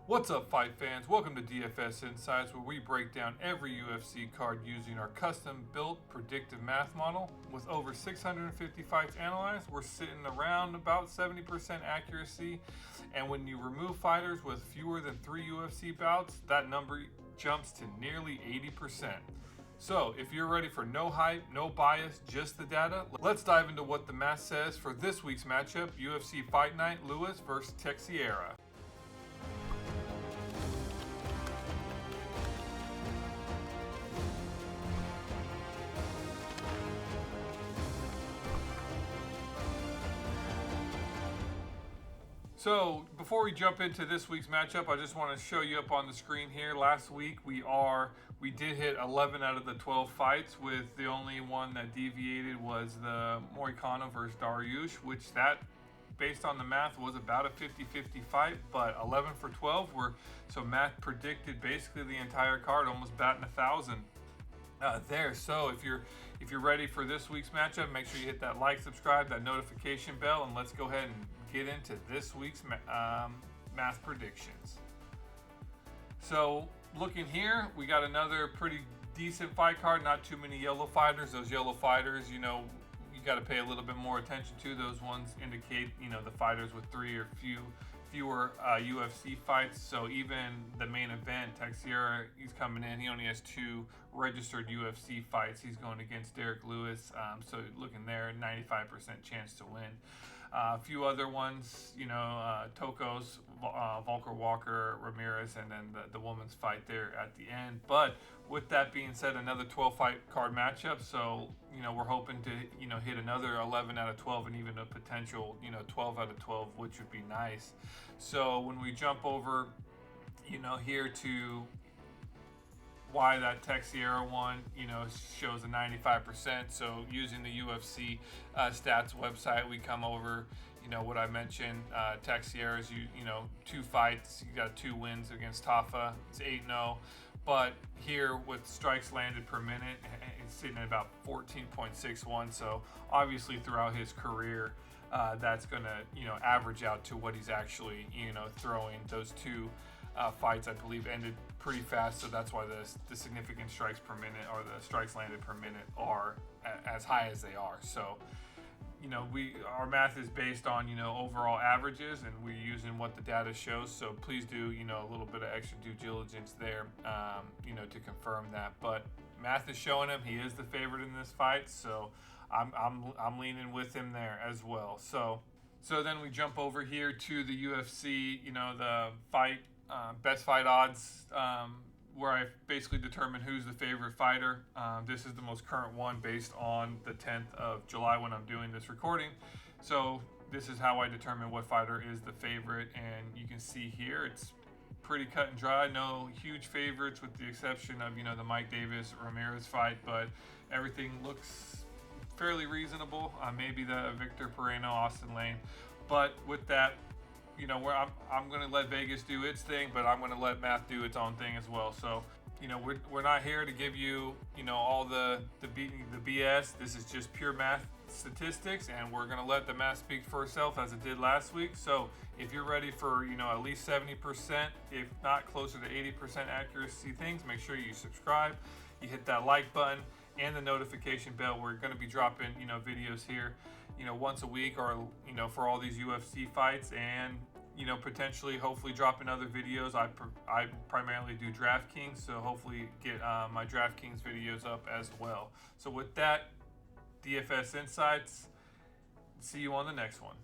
What's up, fight fans? Welcome to DFS Insights, where we break down every UFC card using our custom-built predictive math model. With over 650 fights analyzed, we're sitting around about 70% accuracy, and when you remove fighters with fewer than 3 UFC bouts, that number jumps to nearly 80%. So, if you're ready for no hype, no bias, just the data, let's dive into what the math says for this week's matchup, UFC Fight Night, Lewis versus Teixeira. So before we jump into this week's matchup, I just want to show you up on the screen here. Last week we did hit 11 out of the 12 fights, with the only one that deviated was the Moicano versus Dariush, which that, based on the math, was about a 50-50 fight, but 11 for 12 were, so math predicted basically the entire card, almost batting 1,000. There. So if you're ready for this week's matchup, make sure you hit that like, subscribe, that notification bell, and let's go ahead and get into this week's math predictions. So looking here, we got another pretty decent fight card. Not too many yellow fighters. Those yellow fighters, you got to pay a little bit more attention to. Those ones indicate, the fighters with 3 or fewer UFC fights. So even the main event, Teixeira, he's coming in. He only has 2 registered UFC fights. He's going against Derek Lewis. So looking there, 95% chance to win. A few other ones, Tokos, Volker Walker, Ramirez, and then the women's fight there at the end. But with that being said, another 12 fight card matchup. So, we're hoping to, hit another 11 out of 12 and even a potential, 12 out of 12, which would be nice. So when we jump over, here to why that Teixeira one, shows a 95%. So using the UFC stats website, we come over, what I mentioned, Teixeira's, 2 fights, you got 2 wins against Tafa, it's 8-0. But here with strikes landed per minute, it's sitting at about 14.61. So obviously throughout his career, that's going to, average out to what he's actually, throwing. Those 2 fights, I believe, ended pretty fast. So that's why the significant strikes per minute, or the strikes landed per minute, are as high as they are. So, our math is based on, overall averages, and we're using what the data shows. So please do, a little bit of extra due diligence there, to confirm that. But math is showing him he is the favorite in this fight. So I'm leaning with him there as well. So then we jump over here to the UFC, the fight, best fight odds, where I basically determine who's the favorite fighter. This is the most current one based on the 10th of July when I'm doing this recording. So this is how I determine what fighter is the favorite. And you can see here, it's pretty cut and dry. No huge favorites with the exception of, the Mike Davis Ramirez fight, but everything looks fairly reasonable. Maybe the Victor Pereno, Austin Lane. But with that, where I'm going to let Vegas do its thing, but I'm going to let math do its own thing as well. So, we're not here to give you, all the BS. This is just pure math statistics, and we're going to let the math speak for itself as it did last week. So if you're ready for, at least 70%, if not closer to 80% accuracy things, make sure you subscribe, you hit that like button and the notification bell. We're going to be dropping, videos here, once a week, or, for all these UFC fights, and, potentially, hopefully dropping other videos. I primarily do DraftKings, so hopefully get my DraftKings videos up as well. So with that, DFS Insights, see you on the next one.